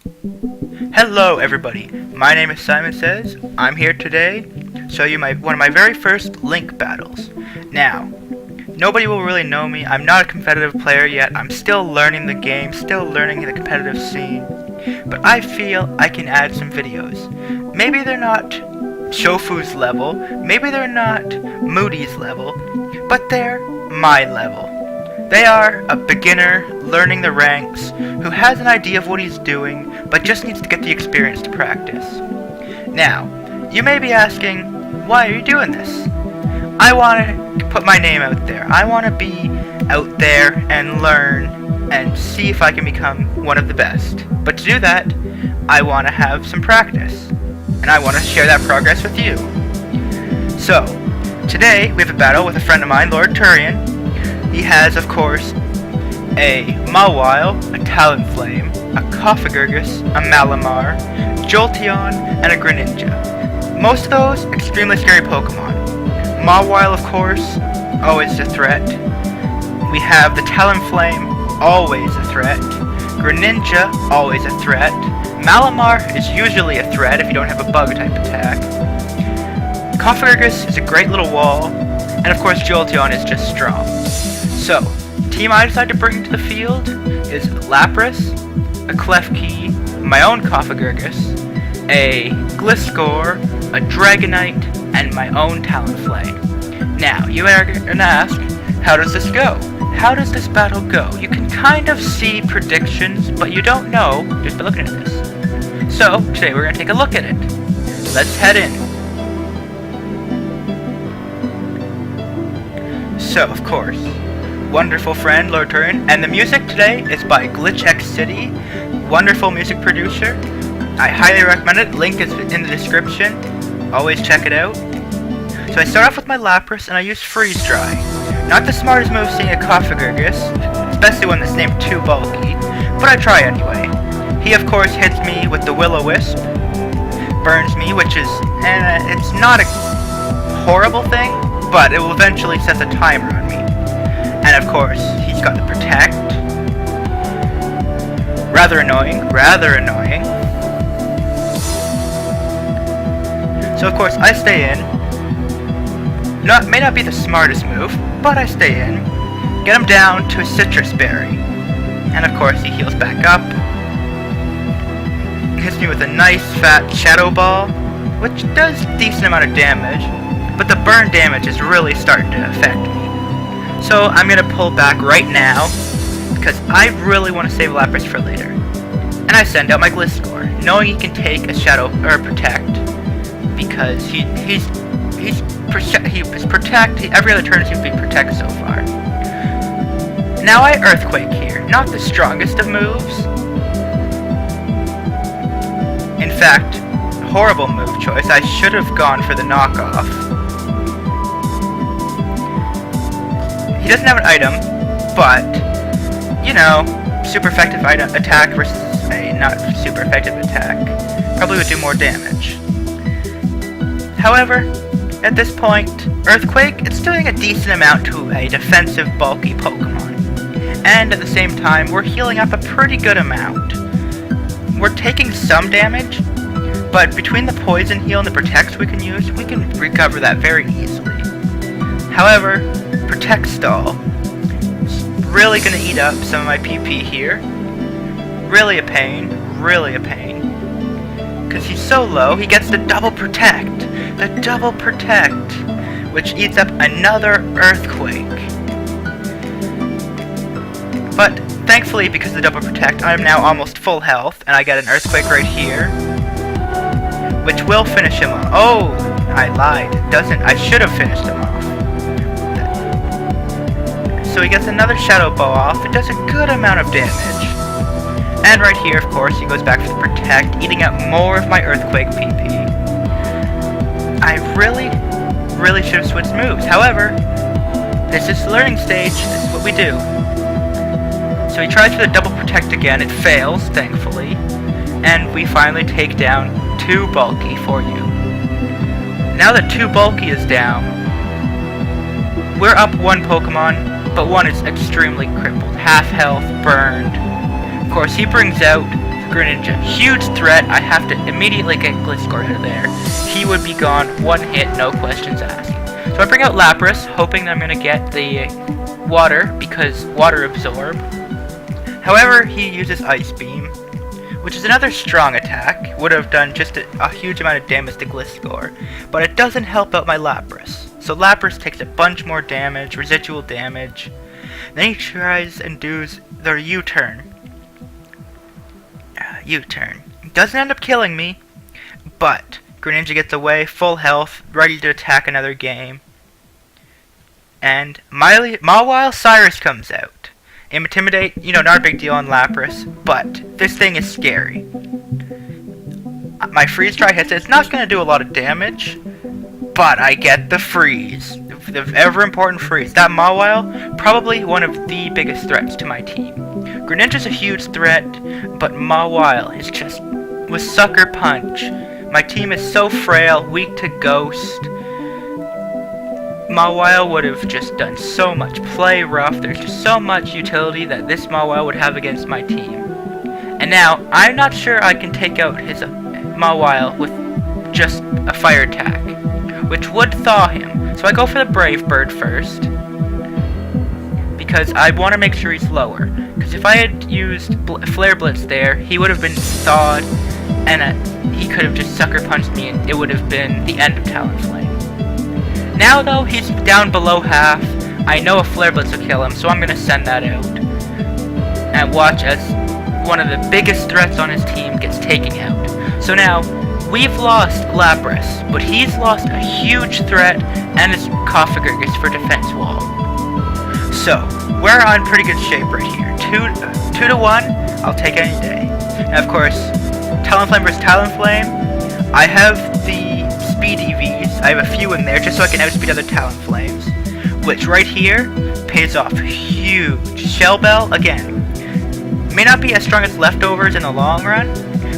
Hello everybody, my name is Simon Says. I'm here today to show you one of my very first Link battles. Now, nobody will really know me, I'm not a competitive player yet, I'm still learning the game, still learning the competitive scene, but I feel I can add some videos. Maybe they're not Shofu's level, maybe they're not Moody's level, but they're my level. They are a beginner learning the ranks who has an idea of what he's doing but just needs to get the experience to practice. Now, you may be asking, why are you doing this? I want to put my name out there. I want to be out there and learn and see if I can become one of the best. But to do that, I want to have some practice. And I want to share that progress with you. So, today we have a battle with a friend of mine, Lord Turan. He has, of course, a Mawile, a Talonflame, a Cofagurgus, a Malamar, Jolteon, and a Greninja. Most of those extremely scary Pokemon. Mawile, of course, always a threat. We have the Talonflame, always a threat. Greninja, always a threat. Malamar is usually a threat if you don't have a bug-type attack. Cofagurgus is a great little wall, and of course Jolteon is just strong. So, team I decided to bring to the field is Lapras, a Klefki, my own Cofagurgus, a Gliscor, a Dragonite, and my own Talonflame. Now, you are going to ask, how does this go? How does this battle go? You can kind of see predictions, but you don't know just by looking at this. So, today we're going to take a look at it. Let's head in. So, of course, wonderful friend, Lord Turan, and the music today is by Glitch X City, wonderful music producer. I highly recommend it, link is in the description, always check it out. So I start off with my Lapras and I use Freeze Dry. Not the smartest move seeing a Cofagurgus, especially when it's named too bulky, but I try anyway. He of course hits me with the Will-O-Wisp, burns me, which is, it's not a horrible thing, but it will eventually set the timer on me. And of course, he's got the Protect. Rather annoying, rather annoying. So of course, I stay in. May not be the smartest move, but I stay in. Get him down to a Citrus Berry. And of course, he heals back up. Hits me with a nice fat Shadow Ball, which does a decent amount of damage, but the burn damage is really starting to affect me. So I'm going to pull back right now, because I really want to save Lapras for later. And I send out my Gliscor, knowing he can take a Shadow, or Protect, because he's Protect, every other turn seems to be Protect so far. Now I Earthquake here, not the strongest of moves. In fact, horrible move choice, I should have gone for the knockoff. He doesn't have an item, but, you know, super effective attack versus a not super effective attack probably would do more damage. However, at this point, Earthquake, it's doing a decent amount to a defensive, bulky Pokemon. And at the same time, we're healing up a pretty good amount. We're taking some damage, but between the Poison Heal and the Protects we can use, we can recover that very easily. However, Protect Stall is really going to eat up some of my PP here. Really a pain, really a pain. Because he's so low, he gets the double Protect. The double Protect, which eats up another Earthquake. But thankfully, because of the double Protect, I am now almost full health, and I get an Earthquake right here, which will finish him off. Oh, I lied. It doesn't. I should have finished him off. So he gets another Shadow Ball off. It does a good amount of damage. And right here, of course, he goes back for the Protect, eating up more of my Earthquake PP. I really should have switched moves. However, this is the learning stage. This is what we do. So he tries for the double Protect again. It fails, thankfully. And we finally take down 2 Bulky for you. Now that 2 Bulky is down, we're up 1 Pokemon, but 1 is extremely crippled. Half health, burned. Of course, he brings out Greninja, huge threat. I have to immediately get Gliscor out of there. He would be gone, one hit, no questions asked. So I bring out Lapras, hoping that I'm going to get the water, because water absorb. However, he uses Ice Beam, which is another strong attack. Would have done just a huge amount of damage to Gliscor, but it doesn't help out my Lapras. So Lapras takes a bunch more damage, residual damage. Then he tries and does the U-turn. U-turn. Doesn't end up killing me, but Greninja gets away, full health, ready to attack another game. And Mawile Cyrus comes out. Intimidate, not a big deal on Lapras, but this thing is scary. My Freeze Dry hits it. It's not going to do a lot of damage, but I get the freeze. The ever important freeze. That Mawile, probably one of the biggest threats to my team. Greninja's a huge threat, but Mawile is just with Sucker Punch. My team is so frail, weak to Ghost. Mawile would have just done so much. Play rough. There's just so much utility that this Mawile would have against my team. And now, I'm not sure I can take out his Mawile with just a fire attack, which would thaw him. So I go for the Brave Bird first, because I want to make sure he's lower. Because if I had used Flare Blitz there, he would have been thawed, and he could have just Sucker Punched me, and it would have been the end of Talonflame. Now though, he's down below half. I know a Flare Blitz will kill him, so I'm going to send that out. And watch as one of the biggest threats on his team gets taken out. So now, we've lost Lapras, but he's lost a huge threat and his Cofagrigus for defense wall. So, we're on pretty good shape right here. 2 to 1, I'll take any day. And of course, Talonflame versus Talonflame. I have the speed EVs. I have a few in there just so I can outspeed other Talonflames, which right here pays off huge. Shell Bell, again, may not be as strong as Leftovers in the long run,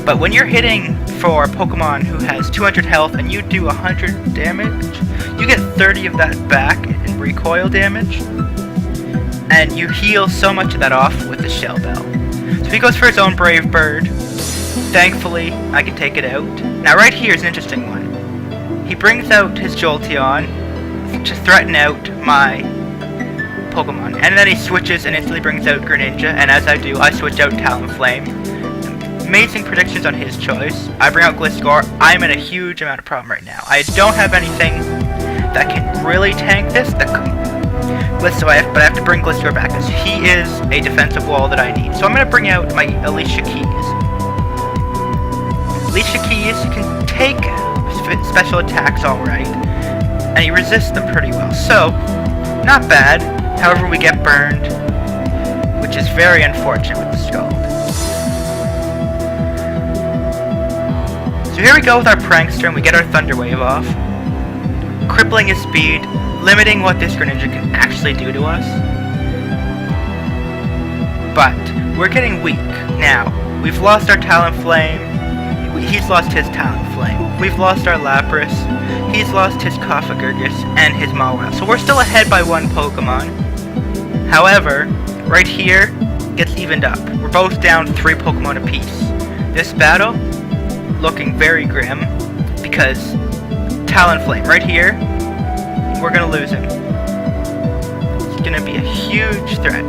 but when you're hitting for a Pokemon who has 200 health and you do 100 damage, you get 30 of that back in recoil damage, and you heal so much of that off with the Shell Bell. So he goes for his own Brave Bird. Thankfully, I can take it out. Now right here is an interesting one. He brings out his Jolteon to threaten out my Pokemon, and then he switches and instantly brings out Greninja, and as I do, I switch out Talonflame. Amazing predictions on his choice. I bring out Gliscor. I'm in a huge amount of problem right now. I don't have anything that can really tank this. But I have to bring Gliscor back, because he is a defensive wall that I need. So I'm going to bring out my Alicia Keys. Alicia Keys can take special attacks alright, and he resists them pretty well. So, not bad. However, we get burned, which is very unfortunate with the Scald. So here we go with our Prankster, and we get our Thunder Wave off, crippling his speed, limiting what this Greninja can actually do to us. But we're getting weak now. We've lost our Talonflame. He's lost his Talonflame. We've lost our Lapras. He's lost his Cofagrigus and his Mawile. So we're still ahead by one Pokemon. However, right here gets evened up. We're both down 3 Pokemon apiece. This battle looking very grim, because Talonflame right here, we're gonna lose him. It's gonna be a huge threat.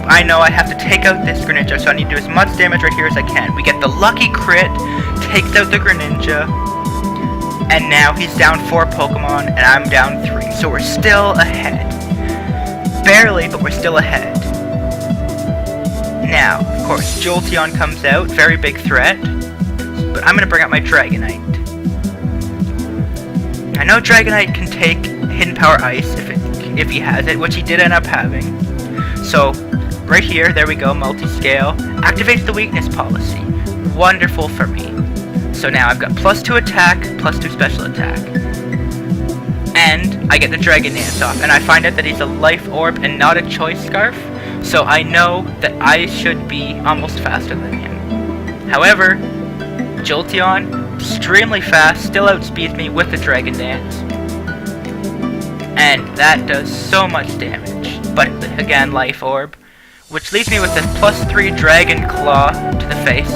I know I have to take out this Greninja, so I need to do as much damage right here as I can. We get the lucky crit, takes out the Greninja, and now he's down 4 Pokemon, and I'm down 3. So we're still ahead. Barely, but we're still ahead. Now, of course, Jolteon comes out, very big threat, but I'm going to bring out my Dragonite. I know Dragonite can take Hidden Power Ice if he has it, which he did end up having. So, right here, there we go, multi-scale. Activates the weakness policy. Wonderful for me. So now I've got +2 attack, +2 special attack. And I get the Dragon Dance off, and I find out that he's a Life Orb and not a Choice Scarf, so I know that I should be almost faster than him. However, Jolteon, extremely fast, still outspeeds me with the Dragon Dance. And that does so much damage. But again, Life Orb, which leaves me with a +3 Dragon Claw to the face.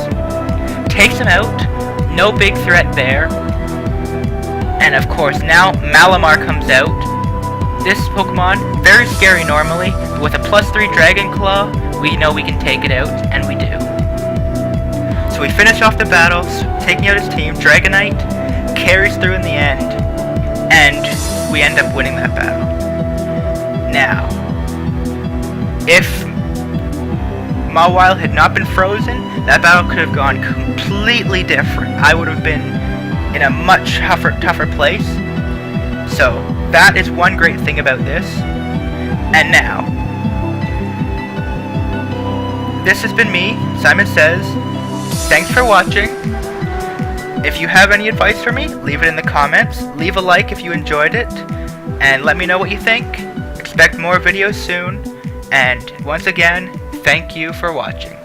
Takes him out, no big threat there. And of course now Malamar comes out. This Pokemon, very scary normally, but with a +3 Dragon Claw, we know we can take it out, and we do. So we finish off the battles, taking out his team. Dragonite carries through in the end, and we end up winning that battle. Now, if Mawile had not been frozen, that battle could have gone completely different. I would have been in a much tougher place. So, that is one great thing about this. And now, this has been me, Simon Says. Thanks for watching. If you have any advice for me, leave it in the comments. Leave a like if you enjoyed it. And let me know what you think. Expect more videos soon. And once again, thank you for watching.